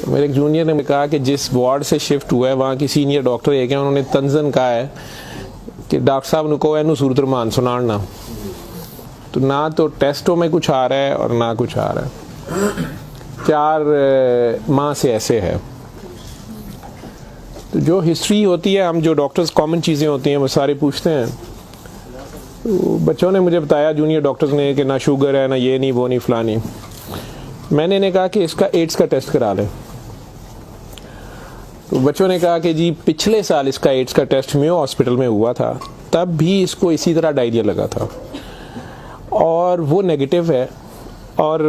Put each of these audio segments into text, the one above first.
मेरे एक जूनियर ने कहा कि जिस वार्ड से शिफ्ट हुआ है वहाँ की सीनियर डॉक्टर एक है, उन्होंने तंजन कहा है कि डॉक्टर साहब ने कहो इनू सूरत रमान सुनाना। तो ना तो टेस्टों में कुछ आ रहा है और ना कुछ आ रहा है। 4 माह से ऐसे है। तो जो हिस्ट्री होती है, हम जो डॉक्टर्स कॉमन चीज़ें होती हैं वो सारे पूछते हैं। तो बच्चों ने मुझे बताया, जूनियर डॉक्टर्स ने, कि ना शुगर है, ना ये नहीं वो नहीं फलानी। मैंने इन्हें कहा कि इसका एड्स का टेस्ट करा लें। तो बच्चों ने कहा कि जी पिछले साल इसका एड्स का टेस्ट मेयो हॉस्पिटल में हुआ था, तब भी इसको इसी तरह डायरिया लगा था और वो नेगेटिव है, और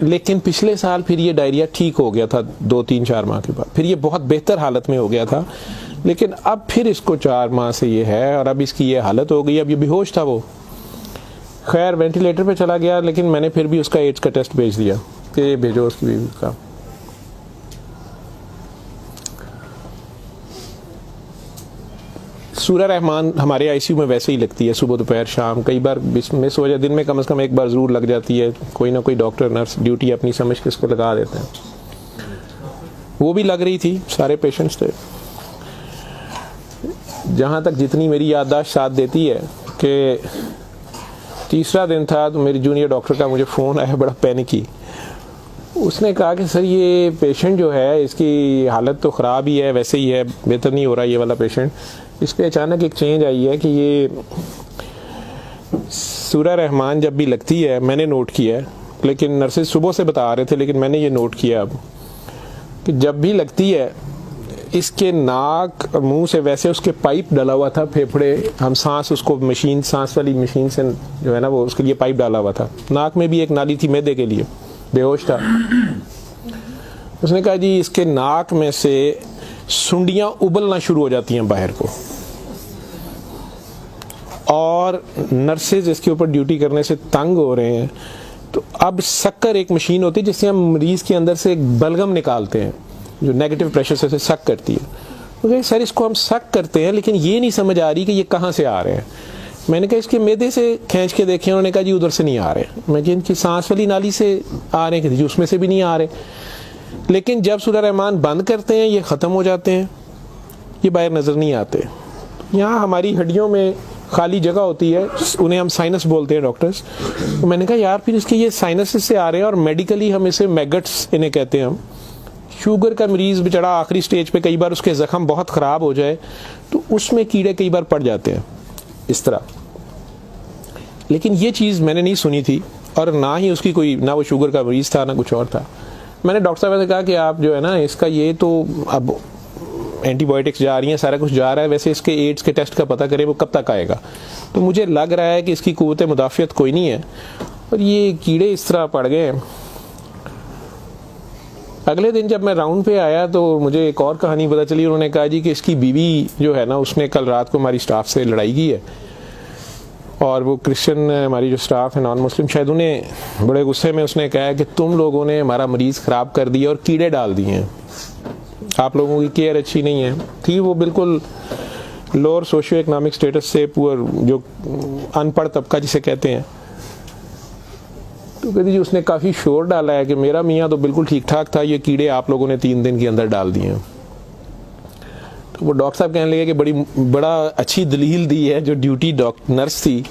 लेकिन पिछले साल फिर ये डायरिया ठीक हो गया था 2-3-4 माह के बाद, फिर ये बहुत बेहतर हालत में हो गया था, लेकिन अब फिर इसको 4 माह से ये है और अब इसकी ये हालत हो गई। अब ये बेहोश था वो, खैर वेंटिलेटर पे चला गया, लेकिन मैंने फिर भी उसका एड्स का टेस्ट भेज दिया कि भेजो उसकी बीवी का। सूरा रहमान हमारे आईसीयू में वैसे ही लगती है, सुबह दोपहर शाम, कई बार मिस हो जाए, दिन में कम से कम एक बार ज़रूर लग जाती है। कोई ना कोई डॉक्टर नर्स ड्यूटी अपनी समझ के इसको लगा देते हैं। वो भी लग रही थी, सारे पेशेंट्स थे। जहाँ तक जितनी मेरी याददाश्त साथ देती है कि तीसरा दिन था तो मेरी जूनियर डॉक्टर का मुझे फ़ोन आया, बड़ा पैनिकी। उसने कहा कि सर ये पेशेंट जो है इसकी हालत तो ख़राब ही है, वैसे ही है, बेहतर नहीं हो रहा ये वाला पेशेंट। इस पर अचानक एक चेंज आई है कि ये सूरा रहमान जब भी लगती है, मैंने नोट किया है, लेकिन नर्सेज सुबह से बता रहे थे, लेकिन मैंने ये नोट किया अब कि जब भी लगती है इसके नाक और मुंह से वैसे उसके पाइप डाला हुआ था, फेफड़े, हम सांस उसको मशीन, सांस वाली मशीन से जो है ना वो उसके लिए पाइप डाला हुआ था, नाक में भी एक नाली थी मैदे के लिए, बेहोश था। उसने कहा जी इसके नाक में से सुंडियां उबलना शुरू हो जाती हैं बाहर को, और नर्सेज इसके ऊपर ड्यूटी करने से तंग हो रहे हैं। तो अब शक्कर एक मशीन होती है जिससे हम मरीज के अंदर से एक बलगम निकालते हैं जो नेगेटिव प्रेशर से सक करती है। तो सर इसको हम सक करते हैं, लेकिन ये नहीं समझ आ रही कि ये कहाँ से आ रहे हैं। मैंने कहा इसके मैदे से खींच के देखे, उन्होंने कहा जी उधर से नहीं आ रहे। मैं जी इनकी सांस वाली नाली से आ रहे हैं, जी उसमें से भी नहीं आ रहे। लेकिन जब सूरा रहमान बंद करते हैं ये ख़त्म हो जाते हैं, ये बाहर नज़र नहीं आते। यहाँ हमारी हड्डियों में खाली जगह होती है, उन्हें हम साइनस बोलते हैं डॉक्टर्स। तो मैंने कहा यार फिर इसके ये साइनस से आ रहे हैं, और मेडिकली हम इसे मैगट्स इन्हें कहते हैं। हम शुगर का मरीज़ बेचारा आखिरी स्टेज पे, कई बार उसके ज़ख्म बहुत ख़राब हो जाए तो उसमें कीड़े कई बार पड़ जाते हैं इस तरह। लेकिन ये चीज़ मैंने नहीं सुनी थी, और ना ही उसकी कोई, ना वो शुगर का मरीज़ था ना कुछ और था। मैंने डॉक्टर साहब से कहा कि आप जो है ना इसका ये तो अब एंटीबायोटिक्स जा रही हैं, सारा कुछ जा रहा है, वैसे इसके एड्स के टेस्ट का पता करें वो कब तक आएगा। तो मुझे लग रहा है कि इसकी क़ुव्वत मुदाफ़ियत कोई नहीं है, और ये कीड़े इस तरह पड़ गए। अगले दिन जब मैं राउंड पे आया तो मुझे एक और कहानी पता चली। उन्होंने कहा जी कि इसकी बीवी जो है ना उसने कल रात को हमारी स्टाफ से लड़ाई की है, और वो क्रिश्चियन हमारी जो स्टाफ है नॉन मुस्लिम, शायद उन्हें बड़े गुस्से में उसने कहा कि तुम लोगों ने हमारा मरीज़ ख़राब कर दिया और कीड़े डाल दिए हैं, आप लोगों की केयर अच्छी नहीं है। थी वो बिल्कुल लोअर सोशियो इकनॉमिक स्टेटस से, पुअर, जो अनपढ़ तबका जिसे कहते हैं। तो कहती जी उसने काफ़ी शोर डाला है कि मेरा मियाँ तो बिल्कुल ठीक ठाक था, ये कीड़े आप लोगों ने 3 दिन के अंदर डाल दिए हैं। तो वो डॉक्टर साहब कहने लगे कि बड़ा अच्छी दलील दी है। जो ड्यूटी नर्स थी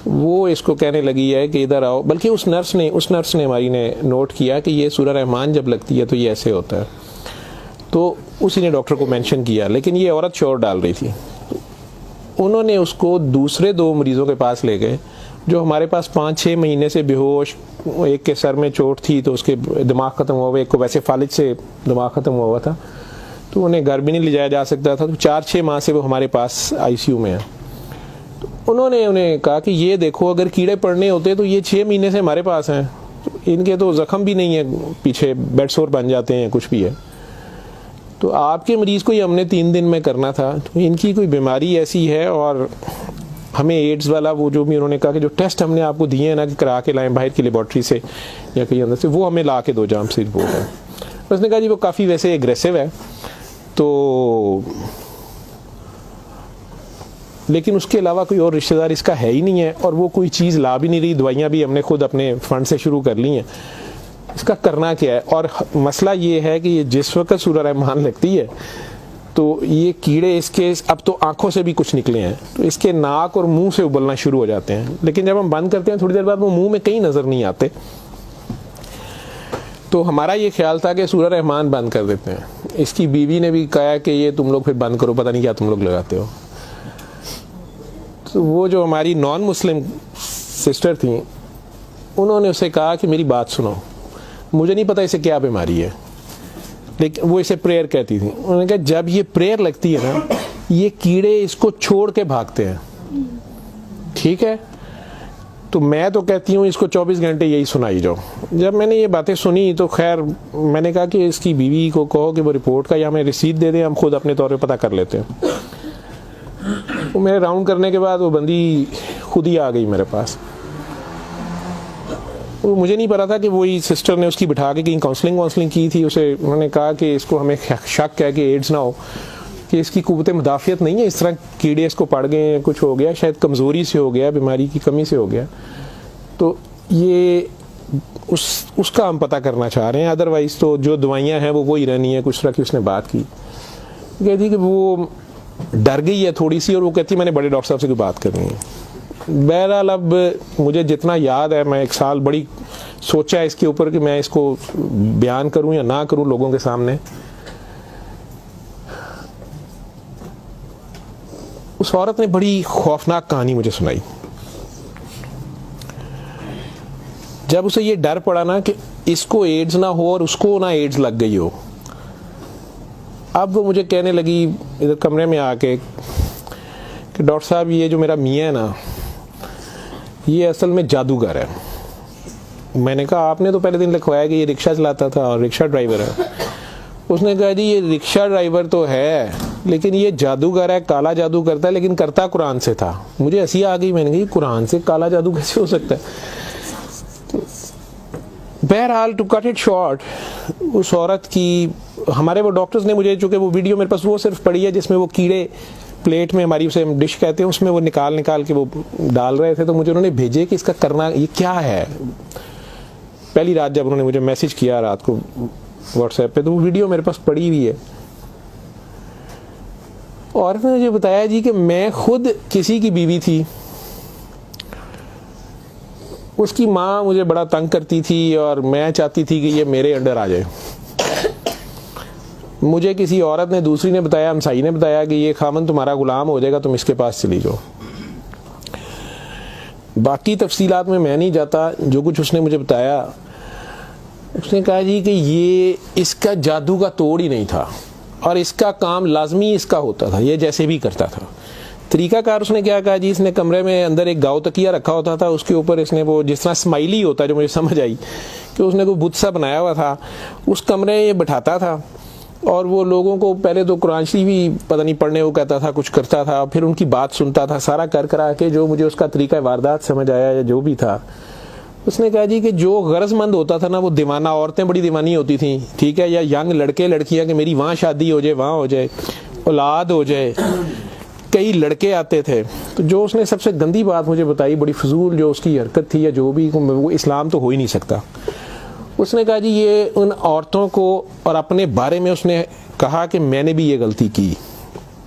वो इसको कहने लगी है कि इधर आओ, बल्कि उस नर्स ने हमारी ने नोट किया कि ये सूरा रहमान जब लगती है तो ये ऐसे होता है, तो उसी ने डॉक्टर को मेंशन किया। लेकिन ये औरत शोर डाल रही थी। उन्होंने उसको दूसरे 2 मरीज़ों के पास ले गए जो हमारे पास 5-6 महीने से बेहोश, एक के सर में चोट थी तो उसके दिमाग ख़त्म हुआ हुआ, एक को वैसे फालिज से दिमाग ख़त्म हुआ हुआ था, तो उन्हें घर भी नहीं ले जाया जा सकता था। तो 4-6 माह से वो हमारे पास आईसीयू में है। तो उन्होंने उन्हें कहा कि ये देखो अगर कीड़े पड़ने होते तो ये 6 महीने से हमारे पास हैं, तो इनके तो ज़ख्म भी नहीं है, पीछे बेड सोर बन जाते हैं, कुछ भी है, तो आपके मरीज़ को ये हमने 3 दिन में करना था। तो इनकी कोई बीमारी ऐसी है, और हमें एड्स वाला वो जो भी उन्होंने कहा कि जो टेस्ट हमने आपको दिए हैं ना कि करा के लाएं बाहर की लेबॉर्ट्री से या कहीं अंदर से, वो हमें ला के दो जाम से रिपोर्ट है। उसने कहा जी वो काफ़ी वैसे एग्रेसिव है, तो लेकिन उसके अलावा कोई और रिश्तेदार इसका है ही नहीं है, और वो कोई चीज़ ला भी नहीं रही, दवाइयाँ भी हमने खुद अपने फंड से शुरू कर ली हैं। इसका करना क्या है। और मसला ये है कि ये जिस वक्त सूरह रहमान लगती है तो ये कीड़े इसके अब तो आंखों से भी कुछ निकले हैं, तो इसके नाक और मुंह से उबलना शुरू हो जाते हैं। लेकिन जब हम बंद करते हैं थोड़ी देर बाद वो मुंह में कहीं नज़र नहीं आते। तो हमारा ये ख्याल था कि सूरह रहमान बंद कर देते हैं। इसकी बीवी ने भी कहा कि ये तुम लोग फिर बंद करो, पता नहीं क्या तुम लोग लगाते हो। तो वो जो हमारी नॉन मुस्लिम सिस्टर थी उन्होंने उसे कहा कि मेरी बात सुनो, मुझे नहीं पता इसे क्या बीमारी है, लेकिन वो इसे प्रेयर कहती थी। उन्होंने कहा जब ये प्रेयर लगती है ना, ये कीड़े इसको छोड़ के भागते हैं, ठीक है। तो मैं तो कहती हूँ इसको 24 घंटे यही सुनाई जाओ। जब मैंने ये बातें सुनी तो खैर मैंने कहा कि इसकी बीवी को कहो कि वो रिपोर्ट का या हमें रिसीट दे दें, हम खुद अपने तौर पे पता कर लेते हैं। तो मेरे राउंड करने के बाद वो बंदी खुद ही आ गई मेरे पास। वो मुझे नहीं पता था कि वही सिस्टर ने उसकी बिठा के कहीं काउंसलिंग की थी। उसे उन्होंने कहा कि इसको हमें शक है कि एड्स ना हो, कि इसकी कुव्वत मुदाफ़ियत नहीं है, इस तरह कीड़े इसको पड़ गए, कुछ हो गया, शायद कमज़ोरी से हो गया, बीमारी की कमी से हो गया। तो ये उसका हम पता करना चाह रहे हैं। अदरवाइज़ तो जो दवाइयाँ हैं वो वही रहनी है। कुछ तरह की उसने बात की, कहती कि वो डर गई है थोड़ी सी, और वो कहती मैंने बड़े डॉक्टर साहब से कोई बात करनी है। बहरहाल अब मुझे जितना याद है, मैं 1 साल बड़ी सोचा है इसके ऊपर कि मैं इसको बयान करूं या ना करूं लोगों के सामने। उस औरत ने बड़ी खौफनाक कहानी मुझे सुनाई। जब उसे ये डर पड़ा ना कि इसको एड्स ना हो और उसको ना एड्स लग गई हो, अब वो मुझे कहने लगी इधर कमरे में आके कि डॉक्टर साहब ये जो मेरा मियाँ है ना, ये असल में जादूगर है। मैंने कहा आपने तो पहले दिन लिखवाया कि ये रिक्शा चलाता था और रिक्शा ड्राइवर है। उसने कहा जी ये रिक्शा ड्राइवर तो है, लेकिन ये जादूगर है, काला जादू करता है, लेकिन करता कुरान से था। मुझे हंसी आ गई, मैंने कहा कुरान से काला जादू कैसे हो सकता है। बहरहाल टू कट इट शॉर्ट, उस औरत की हमारे वो डॉक्टर्स ने मुझे, चूँकि वो वीडियो मेरे पास वो सिर्फ पड़ी है जिसमें वो कीड़े प्लेट में हमारी उसे हम डिश कहते हैं, उसमें वो निकाल के वो डाल रहे थे। तो मुझे उन्होंने भेजे कि इसका करना ये क्या है। पहली रात जब उन्होंने मुझे मैसेज किया रात को व्हाट्सएप पे, तो वो वीडियो मेरे पास पड़ी हुई है। और उसने मुझे बताया जी कि मैं खुद किसी की बीवी थी, उसकी माँ मुझे बड़ा तंग करती थी और मैं चाहती थी कि ये मेरे अंडर आ जाए। मुझे किसी औरत ने, दूसरी ने बताया, हमसाई ने बताया कि ये खामन तुम्हारा गुलाम हो जाएगा, तुम इसके पास चली जाओ। बाकी तफसीलात में मैं नहीं जाता। जो कुछ उसने मुझे बताया, उसने कहा जी कि ये इसका जादू का तोड़ ही नहीं था और इसका काम लाजमी इसका होता था, ये जैसे भी करता था। तरीकाकार उसने क्या कहा जी, इसने कमरे में अंदर एक गाँव तकिया रखा होता था, उसके ऊपर इसने वो जिस तरह स्माइली होता है, जो मुझे समझ आई कि उसने कोई बुत सा बनाया हुआ था, उस कमरे में ये बैठाता था और वो लोगों को पहले तो कुरान शरीफ भी पता नहीं पढ़ने को कहता था, कुछ करता था, फिर उनकी बात सुनता था, सारा कर करा के जो मुझे उसका तरीका वारदात समझ आया या जो भी था। उसने कहा जी कि जो गरजमंद होता था ना, वो दीवाना, औरतें बड़ी दीवानी होती थी, ठीक है, या यंग लड़के लड़कियां कि मेरी वहाँ शादी हो जाए, वहाँ हो जाए, औलाद हो जाए, कई लड़के आते थे। तो जो उसने सबसे गंदी बात मुझे बताई, बड़ी फजूल जो उसकी हरकत थी या जो भी, वो इस्लाम तो हो ही नहीं सकता। उसने कहा जी ये उन औरतों को, और अपने बारे में उसने कहा कि मैंने भी ये गलती की,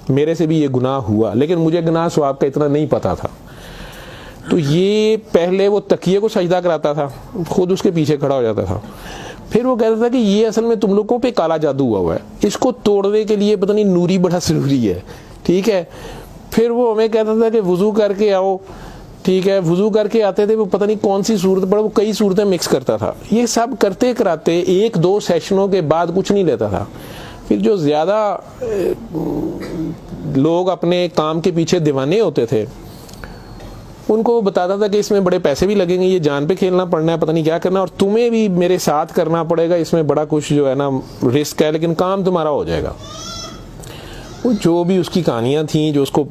मेरे से भी ये गुनाह हुआ, लेकिन मुझे गुनाह सवाब का इतना नहीं पता था। तो ये पहले वो तकिए को सजदा कराता था, खुद उसके पीछे खड़ा हो जाता था, फिर वो कहता था कि ये असल में तुम लोगों पे काला जादू हुआ है, इसको तोड़ने के लिए पता नहीं नूरी बड़ा जरूरी है, ठीक है। फिर वो हमें कहता था कि वुजू करके आओ, ठीक है, वुजू करके आते थे, वो पता नहीं कौन सी सूरत पड़ा, वो कई सूरतें मिक्स करता था। ये सब करते कराते 1-2 सेशनों के बाद कुछ नहीं लेता था। फिर जो ज़्यादा लोग अपने काम के पीछे दीवाने होते थे, उनको बताता था कि इसमें बड़े पैसे भी लगेंगे, ये जान पे खेलना पड़ना है, पता नहीं क्या करना, और तुम्हें भी मेरे साथ करना पड़ेगा, इसमें बड़ा कुछ जो है ना रिस्क है, लेकिन काम तुम्हारा हो जाएगा। वो जो भी उसकी कहानियाँ थीं, जो उसको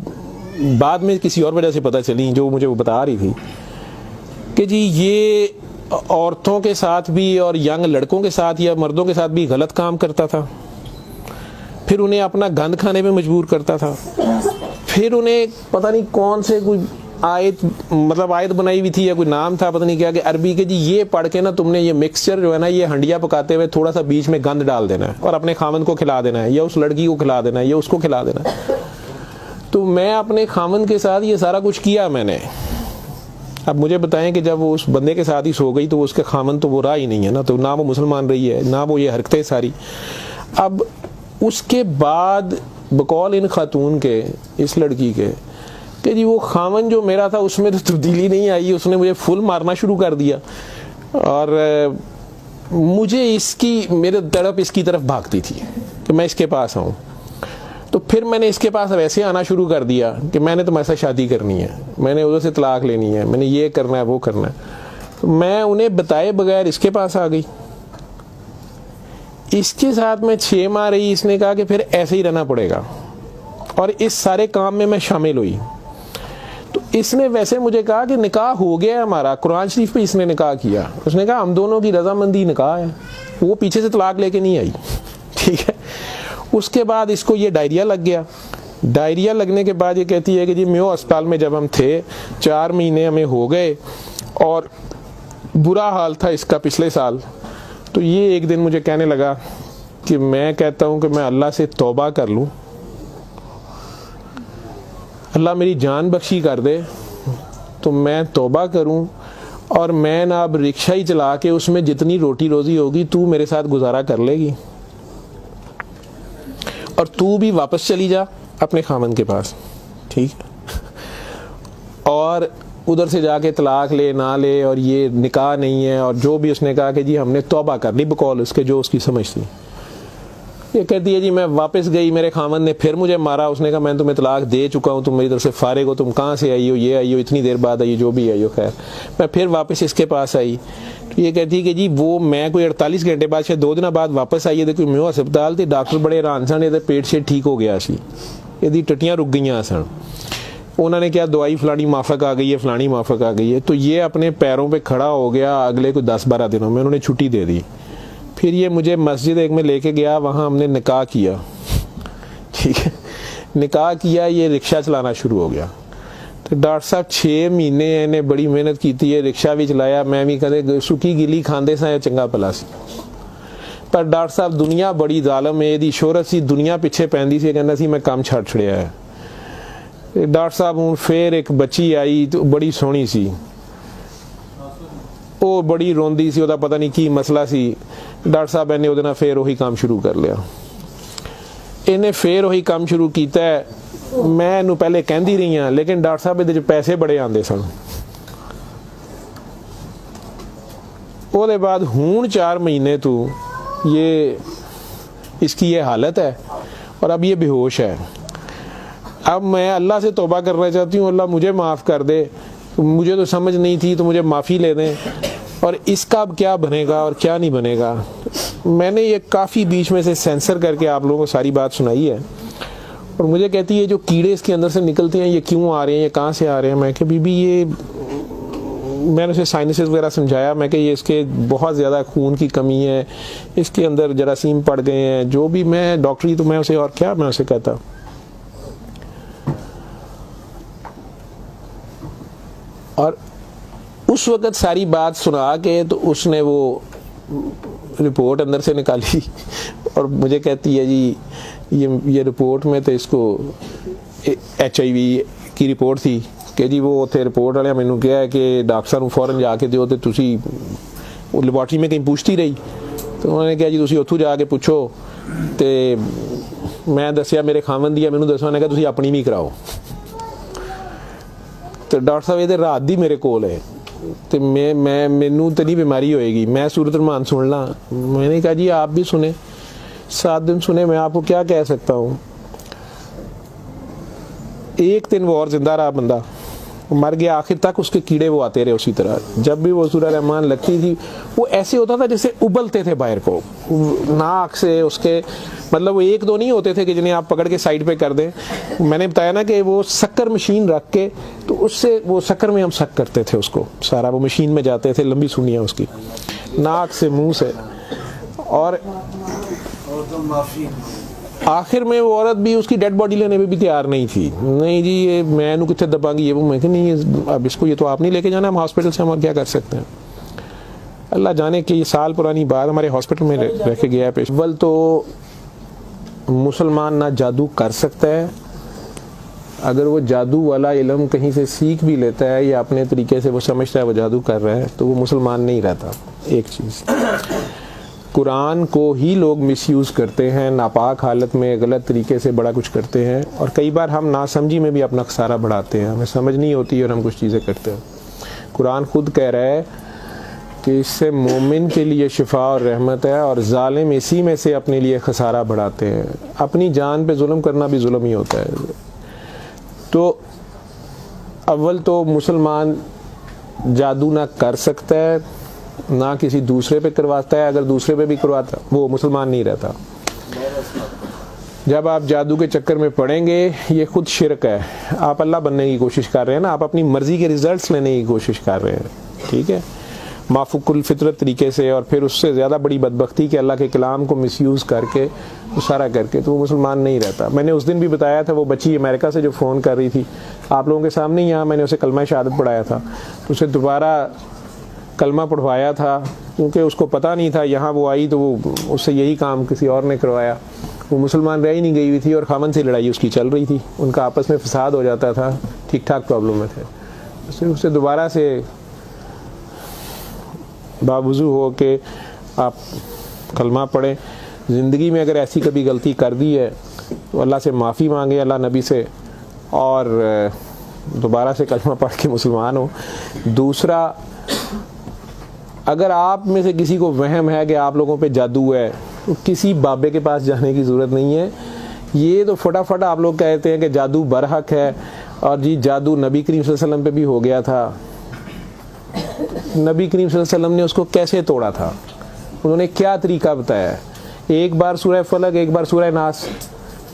बाद में किसी और वजह से पता चली, जो मुझे वो बता रही थी कि जी ये औरतों के साथ भी और यंग लड़कों के साथ या मर्दों के साथ भी गलत काम करता था, फिर उन्हें अपना गंद खाने पे मजबूर करता था, फिर उन्हें पता नहीं कौन से कोई आयत, मतलब आयत बनाई हुई थी या कोई नाम था पता नहीं क्या, कि अरबी के जी ये पढ़ के ना तुमने ये मिक्सचर जो है ना, ये हंडिया पकाते हुए थोड़ा सा बीच में गंद डाल देना है और अपने खामन को खिला देना है, या उस लड़की को खिला देना है, या उसको खिला देना है। तो मैं अपने खामन के साथ ये सारा कुछ किया मैंने। अब मुझे बताएं कि जब वो उस बंदे के साथ ही सो गई तो उसके खामन तो वो रहा ही नहीं है ना, तो ना वो मुसलमान रही है, ना वो ये हरकतें सारी। अब उसके बाद बकौल इन खातून के, इस लड़की के, कि जी वो खामन जो मेरा था उसमें तो तब्दीली नहीं आई, उसने मुझे फुल मारना शुरू कर दिया। और मुझे इसकी, मेरे तड़प इसकी तरफ भागती थी कि मैं इसके पास आऊँ। तो फिर मैंने इसके पास वैसे आना शुरू कर दिया कि मैंने तुम्हारे साथ शादी करनी है, मैंने उधर से तलाक लेनी है, मैंने ये करना है वो करना है। तो मैं उन्हें बताए बगैर इसके पास आ गई। इसके साथ मैं 6 माह रही। इसने कहा कि फिर ऐसे ही रहना पड़ेगा, और इस सारे काम में मैं शामिल हुई। तो इसने वैसे मुझे कहा कि निकाह हो गया है हमारा, कुरान शरीफ पे इसने निकाह किया। उसने कहा हम दोनों की रजामंदी निकाह है, वो पीछे से तलाक लेके नहीं आई, ठीक है। उसके बाद इसको ये डायरिया लग गया। डायरिया लगने के बाद ये कहती है कि जी मेयो अस्पताल में जब हम थे 4 महीने हमें हो गए, और बुरा हाल था इसका पिछले साल। तो ये एक दिन मुझे कहने लगा कि मैं कहता हूँ कि मैं अल्लाह से तौबा कर लूँ, अल्लाह मेरी जान बख्शी कर दे, तो मैं तौबा करूँ और मैं ना अब रिक्शा ही चला के उसमें जितनी रोटी रोजी होगी तू मेरे साथ गुजारा कर लेगी, और तू भी वापस चली जा अपने खामन के पास, ठीक है। और उधर से जाके तलाक ले ना ले, और ये निकाह नहीं है, और जो भी उसने कहा कि जी हमने तौबा कर ली बकौल उसके, जो उसकी समझ थी। ये कहती है जी मैं वापस गई, मेरे खामन ने फिर मुझे मारा। उसने कहा मैं तुम्हें तलाक दे चुका हूँ, तुम मेरी तरफ से फारिग हो, तुम कहाँ से आई हो, ये आई हो, इतनी देर बाद आई हो, जो भी आई हो। खैर मैं फिर वापस इसके पास आई। तो ये कहती है कि जी वो मैं कोई 48 घंटे बाद, शायद 2 दिन बाद वापस आई है। देखो मैं अस्पताल थी, डॉक्टर बड़े हैरान सन, ये पेट से ठीक हो गया सी, यदि टट्टियाँ रुक गई सन। उन्होंने क्या दवाई फलानी माफक आ गई है, फलानी माफक आ गई है। तो ये अपने पैरों पे खड़ा हो गया। अगले कोई 10-12 दिनों में उन्होंने छुट्टी दे दी। फिर ये मुझे मस्जिद एक में लेके गया, वहाँ हमने निकाह किया, ठीक है। निकाह किया, ये रिक्शा चलाना शुरू हो गया। तो डॉक्टर साहब 6 महीने इन्हें बड़ी मेहनत की थी, रिक्शा भी चलाया, मैं भी कदे सुखी गिली खांदे सा चंगा भला सी। पर डॉक्टर साहब दुनिया बड़ी जालम है, यदि शोहरत सी दुनिया पिछे पैंदी सी, कहना सी मैं काम छड़ छड़िया है। डॉक्टर साहब हूँ फिर एक बच्ची आई, तो बड़ी सोहनी सी, वो बड़ी रोंदी सी, ਉਹਦਾ पता नहीं की मसला सी। डॉक्टर साहब ने ਉਹਦੇ ਨਾਲ फिर वही काम शुरू कर लिया। इन्हें फिर वही काम शुरू किया है। मैं ਇਹਨੂੰ पहले कहती रही हाँ, लेकिन डॉक्टर साहब ਇਹਦੇ 'ਚ पैसे बड़े आते सन। ਉਹਦੇ बाद हूँ 4 महीने तो ये इसकी ये हालत है, और अब ये बेहोश है। अब मैं अल्लाह से तौबा करना चाहती हूँ, अल्लाह मुझे माफ़ कर दे, मुझे तो समझ नहीं थी, तो मुझे माफ़ी ले दें, और इसका अब क्या बनेगा और क्या नहीं बनेगा। मैंने ये काफ़ी बीच में से सेंसर करके आप लोगों को सारी बात सुनाई है। और मुझे कहती है जो कीड़े इसके अंदर से निकलते हैं ये क्यों आ रहे हैं, ये कहाँ से आ रहे हैं। मैं कि बीबी ये, मैंने उसे साइनसेस वगैरह समझाया। मैं कि ये इसके बहुत ज़्यादा खून की कमी है, इसके अंदर जरासीम पड़ गए हैं, जो भी। मैं डॉक्टरी तो मैं उसे और क्या मैं उसे कहता। और उस वक़्त सारी बात सुना के तो उसने वो रिपोर्ट अंदर से निकाली, और मुझे कहती है जी ये रिपोर्ट में तो इसको HIV की रिपोर्ट थी कि जी वो उत्थे रिपोर्ट वाले मैनू कहा है कि डॉक्टर साहब फौरन जाके दिओ, तो तुसी वो लैबोरेटरी में कहीं पूछती रही। तो उन्होंने कहा जी तुसी उत्थों जाके पूछो। तो मैं दसिया मेरे खामन दी, मैनू दसो, उन्होंने कहा तुसी अपनी भी कराओ। तो डॉक्टर साहब ये रात दी मेरे कोल है, तो मैं मैनू तो नहीं बीमारी होएगी, मैं सूरत रहमान सुन ला। मैंने कहा जी आप भी सुने, 7 दिन सुने, मैं आपको क्या कह सकता हूँ। 1 दिन वो और जिंदा रहा, बंदा मर गया। आखिर तक उसके कीड़े वो आते रहे उसी तरह। जब भी वो सूरह रहमान लगती थी वो ऐसे होता था जैसे उबलते थे बाहर को, नाक से उसके, मतलब वो 1-2 नहीं होते थे कि जिन्हें आप पकड़ के साइड पे कर दें। मैंने बताया ना कि वो शक्कर मशीन रख के, तो उससे वो शक्कर में हम शक करते थे उसको सारा, वो मशीन में जाते थे, लंबी सुनियाँ उसकी नाक से मुंह से। और आखिर में वो औरत भी उसकी डेड बॉडी लेने में भी तैयार नहीं थी। नहीं जी ये मैं इन्हू कितने दबांगी, ये वो। मैं नहीं अब इसको ये तो आप नहीं लेके जाना, हम हॉस्पिटल से हम और क्या कर सकते हैं। अल्लाह जाने कि ये साल पुरानी बात हमारे हॉस्पिटल में रह के गया है पेश। अव्वल तो मुसलमान ना जादू कर सकता है, अगर वो जादू वाला इल्म कहीं से सीख भी लेता है या अपने तरीके से वो समझता है वो जादू कर रहा है तो वो मुसलमान नहीं रहता। एक चीज़, कुरान को ही लोग मिसयूज़ करते हैं, नापाक हालत में गलत तरीके से बड़ा कुछ करते हैं, और कई बार हम नासमझी में भी अपना खसारा बढ़ाते हैं, हमें समझ नहीं होती और हम कुछ चीज़ें करते हैं। कुरान खुद कह रहा है कि इससे मोमिन के लिए शिफा और रहमत है, और जालिम इसी में से अपने लिए खसारा बढ़ाते हैं। अपनी जान पे जुल्म करना भी जुल्म ही होता है। तो अव्वल तो मुसलमान जादू ना कर सकता है ना किसी दूसरे पे करवाता है, अगर दूसरे पे भी करवाता वो मुसलमान नहीं रहता। जब आप जादू के चक्कर में पड़ेंगे ये खुद शिरक है। आप अल्लाह बनने की कोशिश कर रहे हैं ना, आप अपनी मर्जी के रिजल्ट्स लेने की कोशिश कर रहे हैं, ठीक है, माफुकुल फितरत तरीके से, और फिर उससे ज़्यादा बड़ी बदबख्ती कि अल्लाह के कलाम को मिसयूज़ करके वो सारा करके, तो वो मुसलमान नहीं रहता। मैंने उस दिन भी बताया था, वो बच्ची अमेरिका से जो फ़ोन कर रही थी आप लोगों के सामने, यहाँ मैंने उसे कलमा शहादत पढ़ाया था, तो उसे दोबारा कलमा पढ़वाया था क्योंकि उसको पता नहीं था। यहाँ वो आई तो वो उससे यही काम किसी और ने करवाया। वो मुसलमान रह ही नहीं गई हुई थी और खामन से लड़ाई उसकी चल रही थी, उनका आपस में फसाद हो जाता था, ठीक ठाक प्रॉब्लम में थे। उससे दोबारा से बावजू हो के आप कलमा पढ़ें। ज़िंदगी में अगर ऐसी कभी गलती कर दी है तो अल्लाह से माफ़ी मांगे, अल्लाह नबी से, और दोबारा से कलमा पढ़ के मुसलमान हो। दूसरा, अगर आप में से किसी को वहम है कि आप लोगों पे जादू है तो किसी बाबे के पास जाने की ज़रूरत नहीं है। ये तो फटाफट आप लोग कहते हैं कि जादू बरहक है, और जी जादू नबी करीम सल्लल्लाहु अलैहि वसल्लम पे भी हो गया था। नबी करीम सल्लल्लाहु अलैहि वसल्लम ने उसको कैसे तोड़ा था, उन्होंने क्या तरीका बताया? एक बार सूरह फलक, एक बार सूरह नास,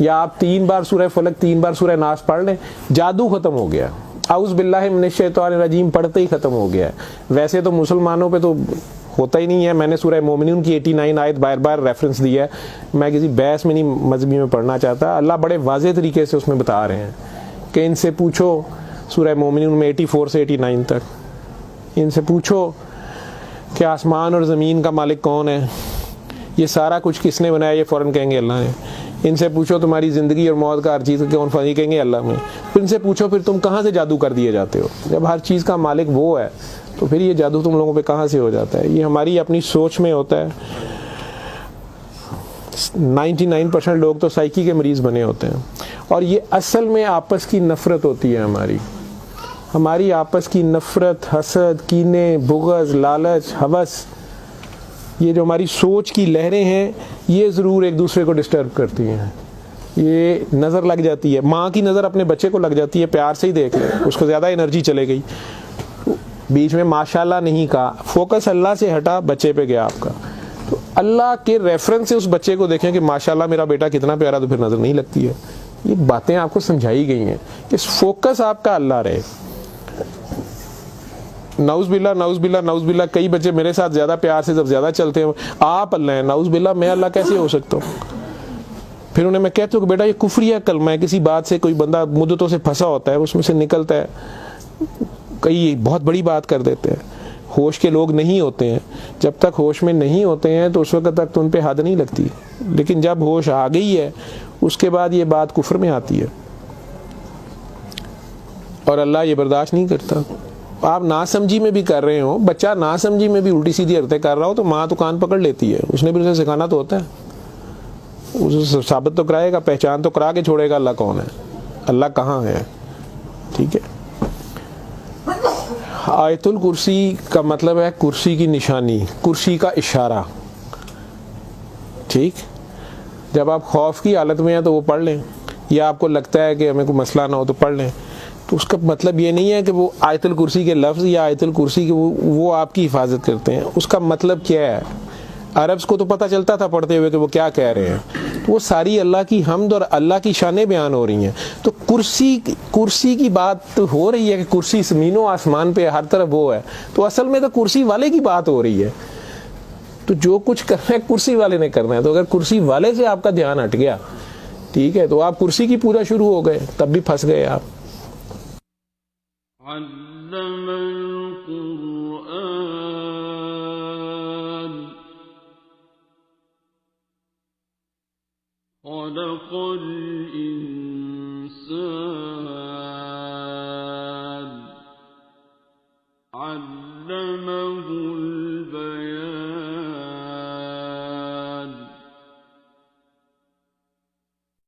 या आप 3 बार सूरह फलक 3 बार सूरह नास पढ़ लें, जादू ख़त्म हो गया। औज़ु बिल्लाहि मिनश शैतानिर रजीम पढ़ते ही ख़त्म हो गया। वैसे तो मुसलमानों पे तो होता ही नहीं है। मैंने सूरह मोमिनून की 89 आयत बार बार रेफरेंस दिया है, मैं किसी बहस में नहीं मजहबी में पढ़ना चाहता। अल्लाह बड़े वाज़ेह तरीके से उसमें बता रहे हैं कि इनसे पूछो, सूरह मोमिनून में 84 से 89 तक, इनसे पूछो कि आसमान और ज़मीन का मालिक कौन है, ये सारा कुछ किसने बनाया, ये फ़ौरन कहेंगे अल्लाह ने। इनसे पूछो तुम्हारी ज़िंदगी और मौत का हर चीज़ कौन फनी, कहेंगे अल्लाह में। फिर इनसे पूछो फिर तुम कहाँ से जादू कर दिए जाते हो, जब हर चीज़ का मालिक वो है तो फिर ये जादू तुम लोगों पे कहाँ से हो जाता है? ये हमारी अपनी सोच में होता है। 99% लोग तो साइकी के मरीज़ बने होते हैं, और ये असल में आपस की नफ़रत होती है हमारी आपस की नफ़रत, हसद, कीने, बुग़्ज़, लालच, हवस, ये जो हमारी सोच की लहरें हैं ये ज़रूर एक दूसरे को डिस्टर्ब करती हैं। ये नज़र लग जाती है, माँ की नज़र अपने बच्चे को लग जाती है, प्यार से ही देख ले, उसको ज़्यादा एनर्जी चले गई, बीच में माशाल्लाह नहीं कहा, फोकस अल्लाह से हटा, बच्चे पे गया आपका। तो अल्लाह के रेफरेंस से उस बच्चे को देखें कि माशाल्लाह मेरा बेटा कितना प्यारा, तो फिर नज़र नहीं लगती है। ये बातें आपको समझाई गई हैं कि फोकस आपका अल्लाह रहे। नाउज़ बिल्ला, नाउज़ बिल्ला, नाउज़ बिल्ला, कई बच्चे मेरे साथ ज़्यादा प्यार से जब ज़्यादा चलते हैं, आप अल्लाह हैं, नाउज़ बिल्ला मैं अल्लाह कैसे हो सकता हूँ? फिर उन्हें मैं कहता हूँ कि बेटा ये कुफ्रिया कलमा है। किसी बात से कोई बंदा मुद्दतों से फंसा होता है, उसमें से निकलता है, कई बहुत बड़ी बात कर देते हैं। होश के लोग नहीं होते हैं, जब तक होश में नहीं होते हैं तो उस वक्त तक तो उन पे हद नहीं लगती, लेकिन जब होश आ गई है उसके बाद ये बात कुफ्र में आती है, और अल्लाह ये बर्दाश्त नहीं करता। आप नासमझी में भी कर रहे हो, बच्चा नासमझी में भी उल्टी सीधी हरकतें कर रहा हो तो माँ तो कान पकड़ लेती है, उसने भी उसे सिखाना तो होता है, उसे साबित तो कराएगा, पहचान तो करा के छोड़ेगा अल्लाह कौन है, अल्लाह कहाँ है। ठीक है, आयतुल कुर्सी का मतलब है कुर्सी की निशानी, कुर्सी का इशारा। ठीक, जब आप खौफ की हालत में हैं तो वो पढ़ लें, या आपको लगता है कि हमें कोई मसला ना हो तो पढ़ लें, तो उसका मतलब ये नहीं है कि वो आयतुल कुर्सी के लफ्ज़ या आयतुल कुर्सी के वो आपकी हिफाजत करते हैं। उसका मतलब क्या है? अरब्स को तो पता चलता था पढ़ते हुए कि वो क्या कह रहे हैं, तो वो सारी अल्लाह की हम्द और अल्लाह की शानें बयान हो रही हैं। तो कुर्सी की बात तो हो रही है कि कुर्सी ज़मीनों आसमान पे हर तरफ वो है, तो असल में तो कुर्सी वाले की बात हो रही है। तो जो कुछ करना है कुर्सी वाले ने करना है, तो अगर कुर्सी वाले से आपका ध्यान हट गया ठीक है, तो आप कुर्सी की पूजा शुरू हो गए, तब भी फंस गए आप। अल्लमल कुरआन खलक़ल इंसान